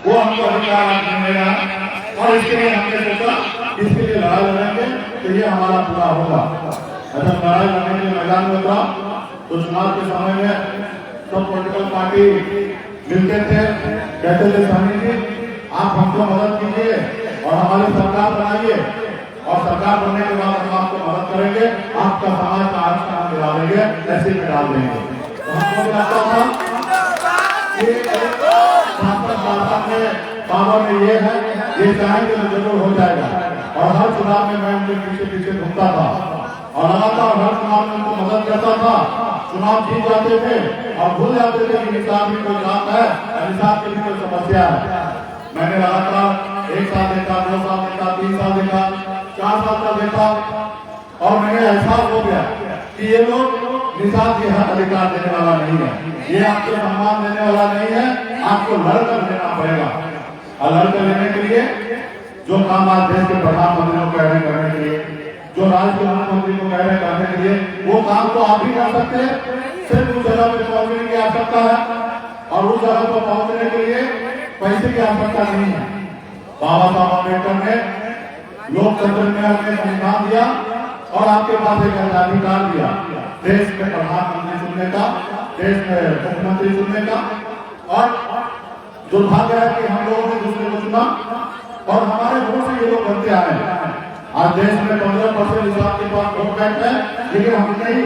वो हमको अधिकार नहीं मिलेगा और इसके लिए हमने सोचा इसके लिए लड़ाई लड़ेंगे तो ये हमारा पूरा होगा। अच्छा, लड़ाई लड़ने के मैदान में था तो चुनाव के समय में सब पॉलिटिकल पार्टी मिलते थे, कहते थे स्वामी जी आप हमको मदद कीजिए और हमारी सरकार बनाइए और सरकार बनने के बाद हम आपको मदद करेंगे, आपका समाज का आरक्षण गिरा देंगे, ऐसे में डाल देंगे। तो हमको भी लगता था पावर में ये है, ये चाहेंगे तो जरूर हो जाएगा। और हर चुनाव में मैं उनके पीछे पीछे घूमता था और लगातार हर चुनाव में उनको मदद करता था। चुनाव जीत जाते थे और भूल जाते थे कि निषाद भी कोई काम है, निषाद की भी कोई समस्या है। मैंने लगातार 1 साल देखा, 2 साल देखा, 3 साल देखा, 4 साल का देखा और मैंने एहसास हो गया कि ये लोग निषाद के हक अधिकार देने वाला नहीं है, ये आपको सम्मान देने वाला नहीं है, आपको लड़कर देना पड़ेगा। और लड़कर लेने के लिए जो काम आज देश के प्रधानमंत्री को कह रहे हैं करने के लिए, जो राज्य के मुख्यमंत्री को कह रहे हैं करने के लिए, वो काम तो आप ही कर सकते हैं। सिर्फ उस जगह पे पहुंचने की आवश्यकता है और उस जगह पर पहुंचने के लिए पैसे की आवश्यकता नहीं है। बाबा साहब अम्बेडकर ने लोकतंत्र में अपने संविधान दिया और आपके पास एक अधिकार दिया देश में प्रधानमंत्री चुनने का, देश में मुख्यमंत्री चुनने का। और दुर्भाग्य है कि हम लोगों ने दूसरे को चुना और हमारे वोट से ये लोग बनते आए हैं। आज देश में 15% हिसाब के पास वोट बैंक है, लेकिन हम नहीं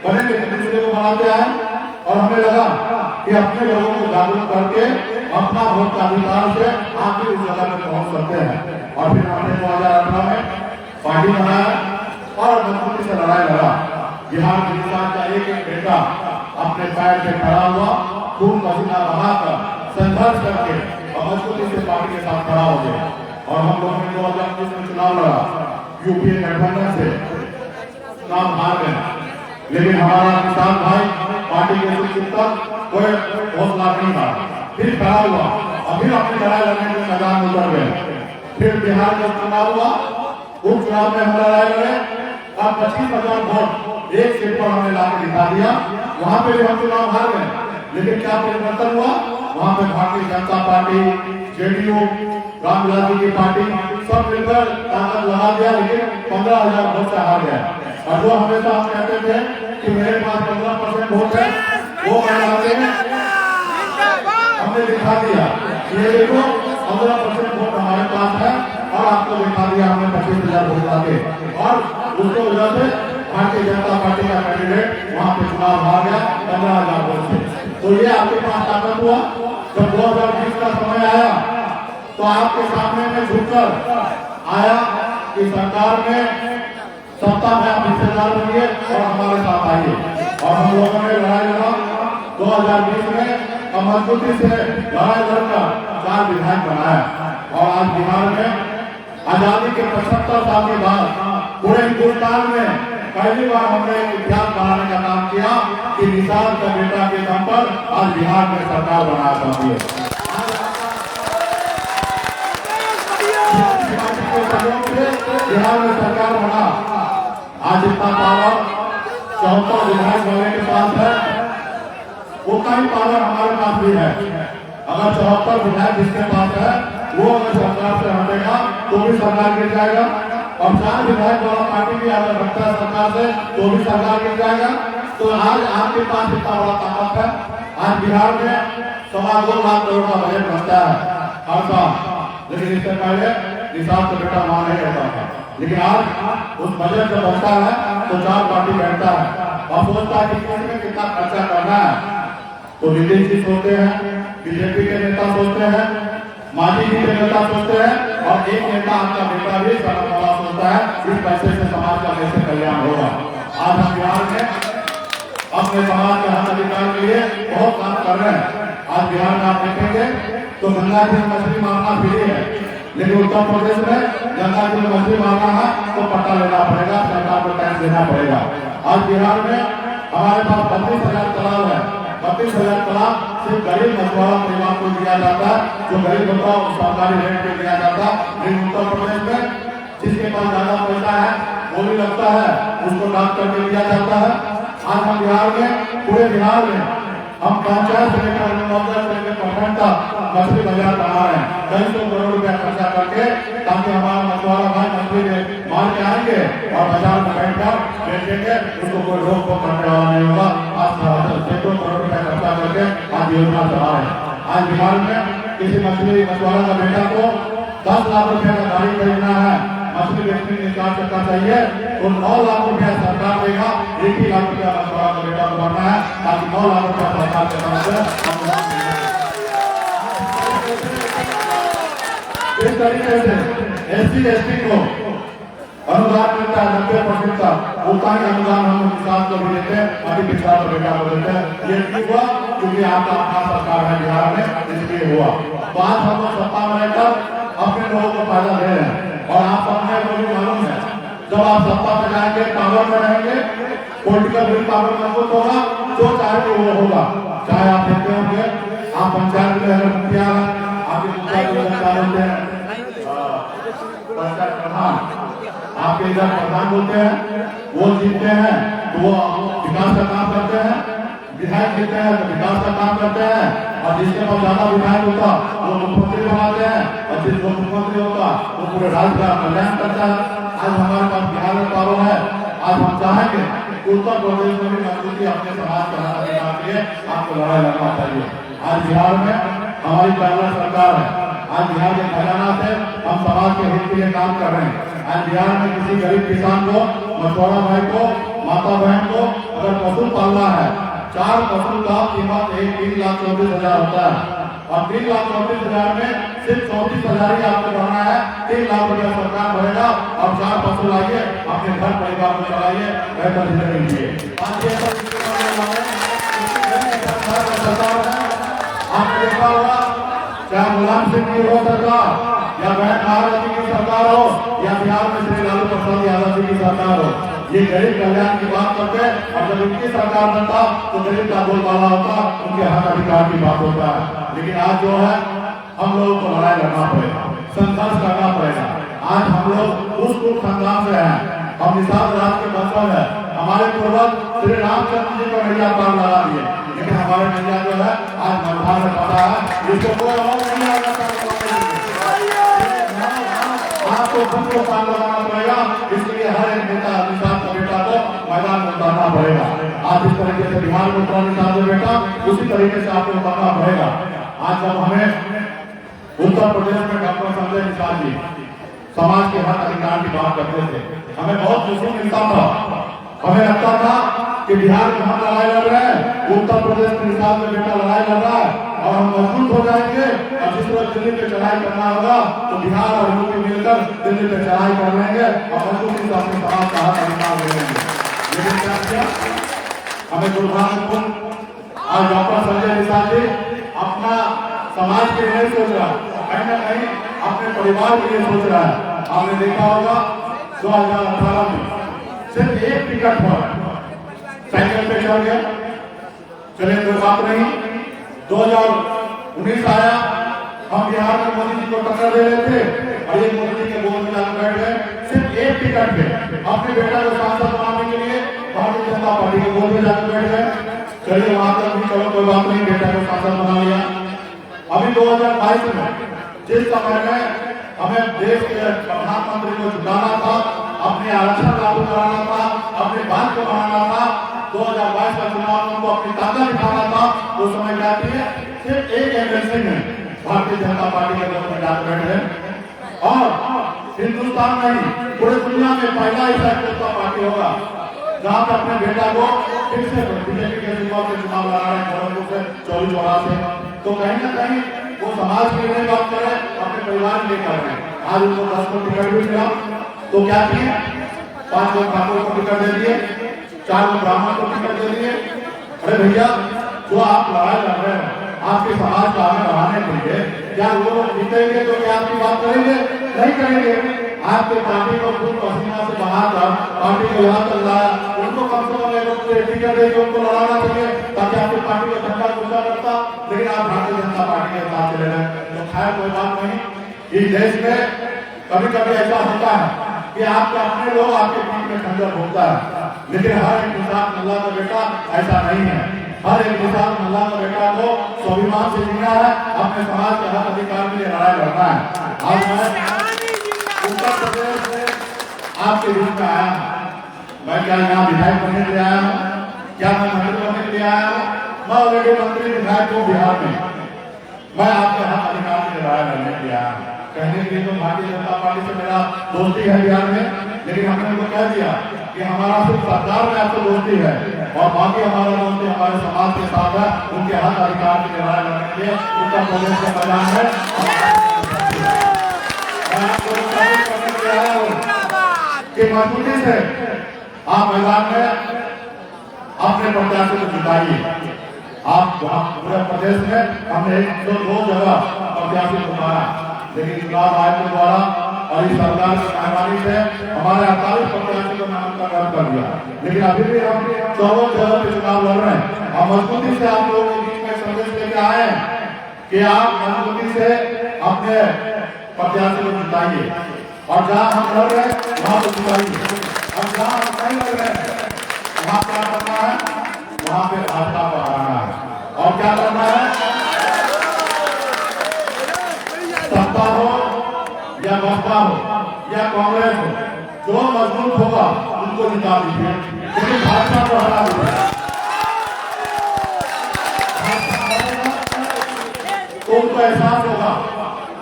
बनेंगे, दूसरे को बनाते आए और हमें लगा कि अपने लोगों को जागरूक करके अपना वोट का अधिकार से आप भी उस जगह में पहुंच सकते हैं। और फिर हमने 2018 में पार्टी बनाया और मजबूती से लड़ाई लड़ा। बिहार के किसान का एक एक बेटा अपने पैर पे खड़ा हुआ, खून पसीना बहाकर संघर्ष करके और मजबूती से पार्टी के साथ खड़ा हो गया। और हम लोगों ने 2019 में चुनाव लड़ा, यूपीए गठबंधन से चुनाव हार गए, लेकिन हमारा किसान भाई पार्टी के सुख तक कोई हौसला नहीं था, फिर खड़ा हुआ और फिर अपनी लड़ाई लड़ने के मैदान में उतर गए। फिर बिहार में चुनाव हुआ, उस चुनाव में हम लड़ाई लड़े और 25,000 वोट एक सीट पर हमने लाके दिखा दिया। वहां पे भी हम चुनाव हार गए, लेकिन क्या परिवर्तन हुआ? वहां पे भारतीय जनता पार्टी, जेडीयू, रामविलास जी की पार्टी सब मिलकर ताकत लगा दिया, लेकिन 15,000 वोट से हार गए। और जो हमेशा हम कहते थे कि मेरे पास 15% वोट है, वो कहलाते हैं, हमने दिखा दिया। ये देखो 15% वोट हमारे पास है और आपको दिखा दिया हमने 25,000 वोट लाके। और उसको वजह से भारतीय जनता पार्टी का कैंडिडेट वहां पे चुनाव हार गया 15,000 वोट से। तो ये आपके पास ताकत हुआ। जब 2020 का समय आया तो आपके सामने में झुककर आया कि सरकार में सत्ता में आप हिस्सेदार बनिए और हमारे साथ आइए। और हम लोगों ने लड़ाई लड़ा 2020 में और मजबूती से लड़ाई लड़कर 4 विधायक बनाया। और आज बिहार में आजादी के 75 साल के बाद पूरे हिंदुस्तान में पहली बार हमने इतिहास बनाने का काम किया कि निषाद का बेटा के दम पर आज बिहार में सरकार बना सकती है। बिहार में सरकार बना। आज इतना पावर 74 विधायक वाले के पास है, उतना ही पावर हमारे पास भी है। अगर 74 विधायक जिसके पास है वो अगर सरकार से हटेगा तो भी सरकार गिर जाएगा। और 4 विधायक वाला पार्टी भी अगर हटता है सरकार से तो भी सरकार गिर जाएगा। तो आज आपके पास इतना बड़ा ताकत है। आज बिहार में 2.25 लाख करोड़ का बजट बनता है हर साल, लेकिन इससे पहले निषाद का बेटा वहां नहीं रहता था। लेकिन आज उस बजट जब बनता है तो 4 पार्टी बैठता है और सोचता है कि इसमें कितना खर्चा करना है। तो नीतीश जी सोचते हैं, बीजेपी के नेता सोचते हैं, मांझी जी के नेता सोचते हैं और एक नेता आपका बेटा भी वाला सोचता है इस पैसे से समाज का कैसे कल्याण होगा। आज हम बिहार में अपने समाज के हक अधिकार के लिए बहुत काम कर रहे हैं। आज बिहार में आप देखेंगे तो गंगा जी में मछली मारना फ्री है, लेकिन उत्तर प्रदेश में गंगा जी में मछली मारना है तो पट्टा लेना पड़ेगा, सरकार को टैक्स देना पड़ेगा। आज बिहार में हमारे पास 32,000 तालाब है। 32,000 तालाब सिर्फ गरीब मछुआरा परिवार को दिया जाता है, जो गरीब होता है सरकारी रेट पे दिया जाता है। लेकिन उत्तर प्रदेश में जिसके पास ज्यादा पैसा है वो भी लगता है, उसको डाक करके दिया जाता है। आज हम बिहार में, पूरे बिहार में हम पंचायत से लेकर प्रखंड तक मछली बाजार बना रहे हैं, कई सौ करोड़ रुपया खर्चा करके, ताकि हमारा मछुआरा भाई मछली मार के आएंगे और बाजार में बैठकर बेचेंगे, उसको कोई रोक टोक करने वाला नहीं होगा। आज सैकड़ों करोड़ रुपया खर्चा करके आज योजना चला रहे हैं। आज बिहार में किसी मछली मछुआरा का बेटा को 10 लाख रुपया का गाड़ी खरीदना है, मछली बेचने के लिए 4 चक्का चाहिए, तो 9 लाख रुपया सरकार देगा, 1 ही लाख रुपया मछुआरा का बेटा को भरना है, ताकि 9 लाख रुपया सरकार के तरफ से इस तरीके से SC ST को अनुदान मिलता है 90% का, उतना ही अनुदान हम किसान को भी देते हैं, अभी किसान को बेटा को देते हैं। ये नहीं हुआ क्योंकि आपका अपना सरकार है बिहार में, इसलिए हुआ। बात हम लोग सत्ता में रहकर अपने लोगों को फायदा दे रहे हैं, और आप अपने को भी मालूम है, जब आप सत्ता में जाएंगे, पावर में रहेंगे, पॉलिटिकल विल पावर मजबूत होगा, जो चाहे वो होगा। चाहे आप देखते होंगे, आप पंचायत में अगर मुखिया है, आपके मुखिया को जनता बोलते हैं पंचायत प्रधान, आपके इधर प्रधान बोलते हैं, वो जीतते हैं तो वो विकास का काम करते हैं, विधायक जीतते हैं तो विकास का काम करते हैं, और जिसके पास ज्यादा विधायक होता वो मुख्यमंत्री बनाते हैं, और जिसको मुख्यमंत्री होता वो पूरे राज्य का कल्याण करता है। आज हमारे पास बिहार में पावर है, आज हम चाहेंगे उत्तर प्रदेश में भी मजबूती अपने समाज का के लिए आपको लड़ाई लड़ना चाहिए। आज बिहार में हमारी पहला सरकार है, आज बिहार के खजाना से हम समाज के हित के लिए काम कर रहे हैं। आज बिहार में किसी गरीब किसान को, मछुआरा भाई को, माता बहन को अगर पशु पालना है, 4 पशु का कीमत 3,34,000 होता है, और 3,34,000 में सिर्फ 34,000 ही आपको भरना है। 3 लाख रुपया सरकार भरेगा, और 4 पशु लाइए, अपने घर परिवार को चलाइए, बेहतर जिंदगी जिए। आपने देखा होगा, चाहे मुलायम सिंह की हो सरकार, या बहन महाराज की सरकार हो, या बिहार में श्री लालू प्रसाद यादव जी की सरकार हो, ये गरीब कल्याण की बात करते हैं, और जब इनकी सरकार बनता तो गरीब का बोलबाला होता, उनके हक अधिकार की बात होता है। लेकिन आज जो है, हम लोगों को लड़ाई लड़ना पड़ेगा, संघर्ष करना पड़ेगा। आज हम लोग उस कुल संग्राम से हैं, हम निषाद राज के बंधन है, हमारे पूर्वज श्री रामचंद्र जी को नैया पार लगा दिए, लेकिन हमारे नैया जो है आज मझधार में पता है, जिसको कोई और नहीं आना चाहता। आपको खुद को पार लगाना पड़ेगा, इसलिए हर एक नेता निषाद का बेटा को मैदान में उतारना पड़ेगा। आज इस तरीके से बिहार में उतरा निषाद का बेटा, उसी तरीके से आपको उतारना पड़ेगा। आज जब हमें उत्तर प्रदेश में डॉक्टर संजय निषाद जी समाज के हक अधिकार की बात करते थे, हमें बहुत खुशी मिलता था। हमें लगता था कि बिहार में हम लड़ाई लड़ रहे हैं, उत्तर प्रदेश के निषाद में बेटा लड़ाई लड़ रहा है, और हम मजबूत हो जाएंगे, और जिस तरह दिल्ली पे चढ़ाई करना होगा तो बिहार और यूपी मिलकर दिल्ली पे चढ़ाई कर लेंगे, और मजबूती से अपने समाज का हक अधिकार ले लेंगे। लेकिन क्या किया, हमें दुर्भाग्यपूर्ण आज डॉक्टर संजय निषाद जी अपना समाज के लिए सोच रहा है, कहीं न कहीं अपने परिवार के लिए सोच रहा है। आपने देखा होगा 2018 में सिर्फ 1 टिकट पर साइकिल पे चढ़ गया, चले कोई बात नहीं। 2019 आया, हम बिहार में मोदी जी को टक्कर दे रहे थे, और ये मोदी जी के गोद में जाकर बैठ गए, सिर्फ 1 टिकट पे अपने बेटा को सांसद बनाने के लिए भारतीय जनता पार्टी के गोद में जाकर बैठ गए। चलिए वहां तक भी चलो कोई बात नहीं, बेटा को सांसद बना लिया। अभी 2022 में जिस समय में हमें देश के प्रधानमंत्री को जुटाना था, अपने आरक्षण लागू कराना था, अपने बात को बढ़ाना था, 2022 का चुनाव में उनको अपनी ताकत दिखाना था, उस समय क्या किए, सिर्फ एक एमएलसी में भारतीय जनता पार्टी के लोग जाकर बैठे, और हिंदुस्तान नहीं पूरे दुनिया में पहला ऐसा जनता पार्टी होगा जहाँ पे अपने बेटा को फिर से बीजेपी के चुनाव लड़ा रहे हैं, गोरखपुर से 24 से। तो कहीं ना कहीं वो समाज के लिए बात कर रहे हैं, अपने परिवार के लिए कर रहे हैं। आज उनको 10 को टिकट भी मिला, तो क्या किए, 5 लोग ठाकुर को टिकट दे दिए, 4 लोग ब्राह्मण को टिकट दे दिए। अरे भैया, जो आप लड़ाई लड़ रहे हैं आपके समाज को आगे बढ़ाने के लिए, क्या वो लोग जीतेंगे तो क्या आपकी बात करेंगे? नहीं करेंगे। आपके पार्टी को खून पसीना से बहाकर पार्टी को यहाँ तक लाया, उनको कम से कम एक टिकट देकर उनको लड़ाना चाहिए, ताकि आपकी पार्टी को झंडा गुस्सा करता। लेकिन आप भारतीय जनता पार्टी के साथ चले गए, तो खैर कोई बात नहीं। इस देश में कभी कभी ऐसा होता है कि आपके अपने लोग आपके पीठ में खंजर घूमता है, लेकिन हर एक इंसान अल्लाह का बेटा ऐसा नहीं है। हर एक किसान महिला का बेटा को स्वाभिमान से जीना है, अपने समाज के हक अधिकार के लिए लड़ाई लड़ना है। आज मैं उत्तर प्रदेश से आपके बीच में आया हूँ। मैं क्या यहाँ विधायक बनने के लिए आया हूँ? क्या मैं मंत्री बनने के लिए आया हूँ? मैं ऑलरेडी मंत्री विधायक हूँ बिहार में। मैं आपके हक अधिकार की लड़ाई लड़ने के लिए आया हूँ। कहने के लिए तो भारतीय जनता पार्टी से मेरा दोस्ती है बिहार में, लेकिन हमने उनको कह दिया कि हमारा सिर्फ सरकार में आपसे दोस्ती है और बाकी हमारा दोस्ती हमारे समाज के साथ है। उनके हक अधिकार की लड़ाई लड़ने के लिए उत्तर प्रदेश के मैदान में कि मजबूती से आप मैदान में अपने प्रत्याशी को जिताइए। आप पूरे प्रदेश में हमने 102 जगह प्रत्याशी को उतारा, लेकिन चुनाव आयोग के द्वारा और इस सरकार की मेहरबानी से हमारे 48 प्रत्याशी को नामांकन रद्द कर दिया। लेकिन अभी भी हम 14 जगह पे चुनाव लड़ रहे हैं और मजबूती से आप लोगों के बीच में संदेश लेके आए हैं कि आप मजबूती से अपने प्रत्याशी को जिताइए और जहाँ हम लड़ रहे हैं वहाँ को जिताइए, और जहाँ हम नहीं लड़ रहे हैं वहाँ क्या करना है, वहाँ पे भाजपा को हराना है। और क्या करना है, सत्ता हो या बसपा हो या कांग्रेस हो, जो मजबूत होगा उनको जिता दीजिए, लेकिन भाजपा को हरा दीजिए। तो उनको एहसास होगा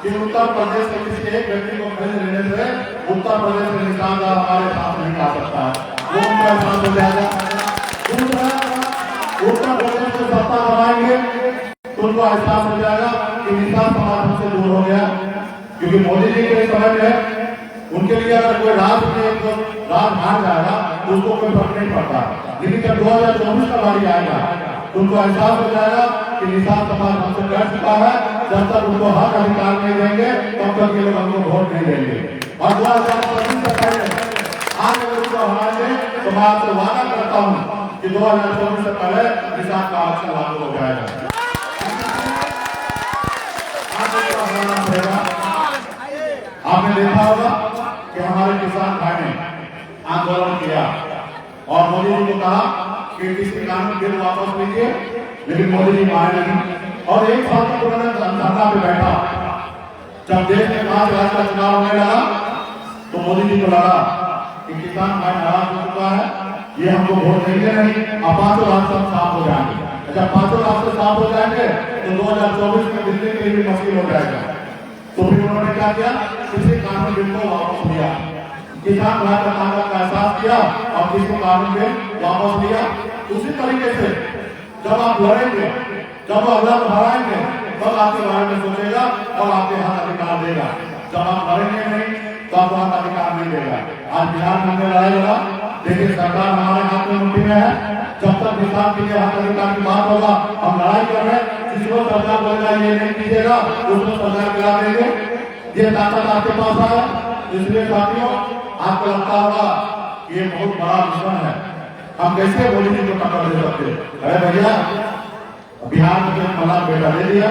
कि उत्तर प्रदेश के किसी एक व्यक्ति को खरीद लेने से उत्तर प्रदेश के निशानदार हमारे साथ नहीं आ सकता है, वो उनको एहसास हो जाएगा। उत्तर प्रदेश में सत्ता बनाएंगे तो उनको एहसास हो जाएगा कि निशान समाज हमसे दूर हो गया, क्योंकि मोदी जी के समय में उनके लिए अगर कोई राज भाग जाएगा तो उसको कोई फर्क नहीं पड़ता, लेकिन जब 2024 का बारी आएगा तो उनको एहसास हो जाएगा कि निशान समाज हमसे कर चुका है। जब तक उनको हक अधिकार नहीं देंगे तब तक ये लोग हमको वोट नहीं देंगे। और 2025 से पहले आज अगर उनको हराएंगे तो मैं आपसे वादा करता हूँ कि 2024 से पहले निशान का आरक्षण लागू हो जाएगा। आपने देखा होगा कि हमारे किसान भाई ने आंदोलन किया और मोदी जी को कहा कि किसी कानून बिल वापस लीजिए, लेकिन मोदी जी माने नहीं। और एक साल तक उन्होंने धरना पे बैठा। जब देश में 5 राज्य का चुनाव होने लगा तो मोदी जी को लगा कि किसान भाई नाराज हो चुका है, ये हमको वोट देंगे नहीं, अब 5 रास्ते साफ हो जाएंगे। जब 5 रास्ते साफ हो जाएंगे तो 2024 में दिल्ली के लिए भी मुश्किल हो जाएगा। तो फिर उन्होंने क्या किया, किसी कानून बिल को वापस लिया, किसान भाई का ताकत का एहसास किया और किसी कानून बिल वापस लिया। उसी तरीके से जब आप लड़ेंगे, जब आप लड़ हराएंगे तब आपके बारे में सोचेगा और आपके हक अधिकार देगा। जब आप लड़ेंगे नहीं तो आपको हक अधिकार नहीं देगा। आज बिहार में हमने लड़ाई लड़ा, देखिए सरकार हमारे हाथ में मुट्ठी में है। जब तक किसान के लिए हक अधिकार की बात होगा हम लड़ाई कर रहे हैं। जिसको सरकार बोलेगा ये नहीं कीजिएगा उसको सरकार गिरा देंगे। ये ताकत आपके पास है, इसलिए साथियों आपको लगता होगा ये बहुत बड़ा मिशन है, हम कैसे मोदी जी को टक्कर दे सकते? अरे भैया, बिहार में एक मल्ला बेटा ले लिया,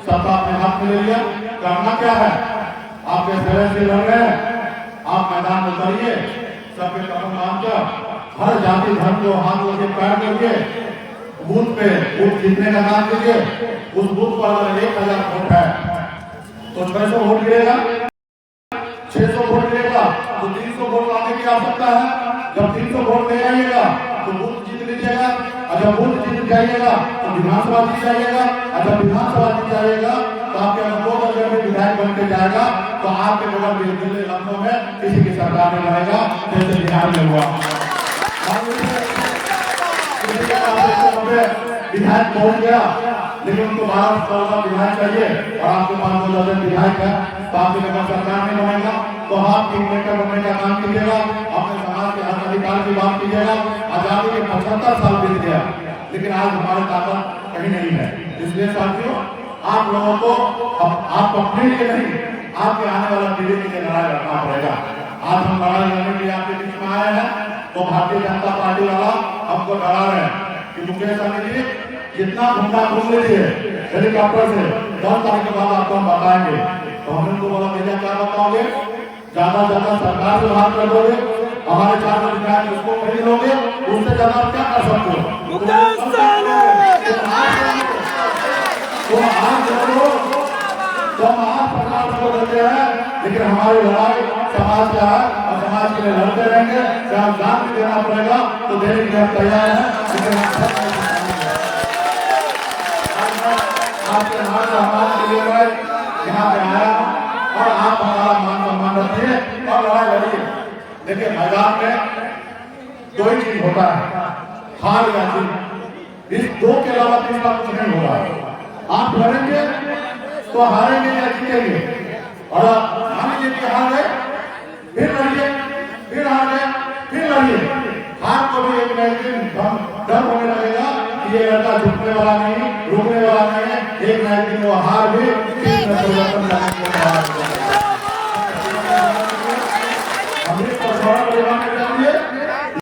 सत्ता अपने हाथ में ले लिया, करना क्या है? आपके सिरे से लड़ रहे हैं, आप मैदान में उतरिए, सबके कदम बांधकर हर जाति धर्म को हाथ में पैर करके बूथ पे वोट जीतने का काम कीजिए। उस बूथ पर अगर 1000 वोट है तो 600 वोट गिरेगा, 600 वोट गिरेगा तो 300 वोट लाने की आवश्यकता है। जब 300 वोट ले आइएगा तो बूथ जीत लीजिएगा, और जब बूथ जीत जाइएगा तो विधानसभा जीत जाइएगा, और जब विधानसभा जीत जाइएगा तो आपके अगर 2 दर्जन में विधायक बन के जाएगा तो आपके बगल में दिल्ली लखनऊ में किसी की सरकार में रहेगा, जैसे बिहार में हुआ। विधायक पहुंच गया, लेकिन उनको 12 विधायक चाहिए और आपके पास 2 दर्जन विधायक है, तो आपके अगर सरकार नहीं बनेगा तो आप किंग मेकर बनने का काम कीजिएगा, अपने समाज के हक अधिकार की बात कीजिएगा। आजादी के 75 साल बीत गया, लेकिन आज हमारे ताकत कहीं नहीं है। इसलिए साथियों आप लोगों को आप अपने लिए नहीं, आपके आने वाला पीढ़ी के लिए लड़ाई लड़ना पड़ेगा। आज हम लड़ाई लड़ने के लिए आपके बीच में आए हैं तो भारतीय जनता पार्टी वाला हमको डरा रहे हैं कि मुकेश सहनी जी जितना घूमना घूम लीजिए हेलीकॉप्टर से, 10 तारीख के बाद आपको हम बताएंगे। तो हमने उनको बोला भैया क्या बताओगे, ज्यादा सरकार से बात कर दोगे, हमारे 4 विधायक उसको खरीद लोगे, उससे ज्यादा क्या कर सकते हो? आज लोग तो हम आज प्रकार को लड़ते हैं, लेकिन हमारी लड़ाई समाज का है और समाज के लिए लड़ते रहेंगे। चाहे जान भी देना पड़ेगा तो देने के लिए हम तैयार हैं। लेकिन आपके हमारे समाज के लिए मैं यहाँ पे आया और आप हमारा मान सम्मान रखिए और लड़ाई लड़िए। देखिए मैदान में दो ही चीज होता है, हार या जीत। इस दो के अलावा तीसरा कुछ नहीं होगा। आप लड़ेंगे तो हारेंगे या जीतेंगे, और मान लीजिए कि हार गए, फिर लड़िए, फिर हार गए, फिर लड़िए। हार को भी एक दिन डर होने लगेगा कि ये लड़का झुकने वाला नहीं, रुकने वाला नहीं है। एक न एक दिन वो हार भी परिवर्तन करने के बाद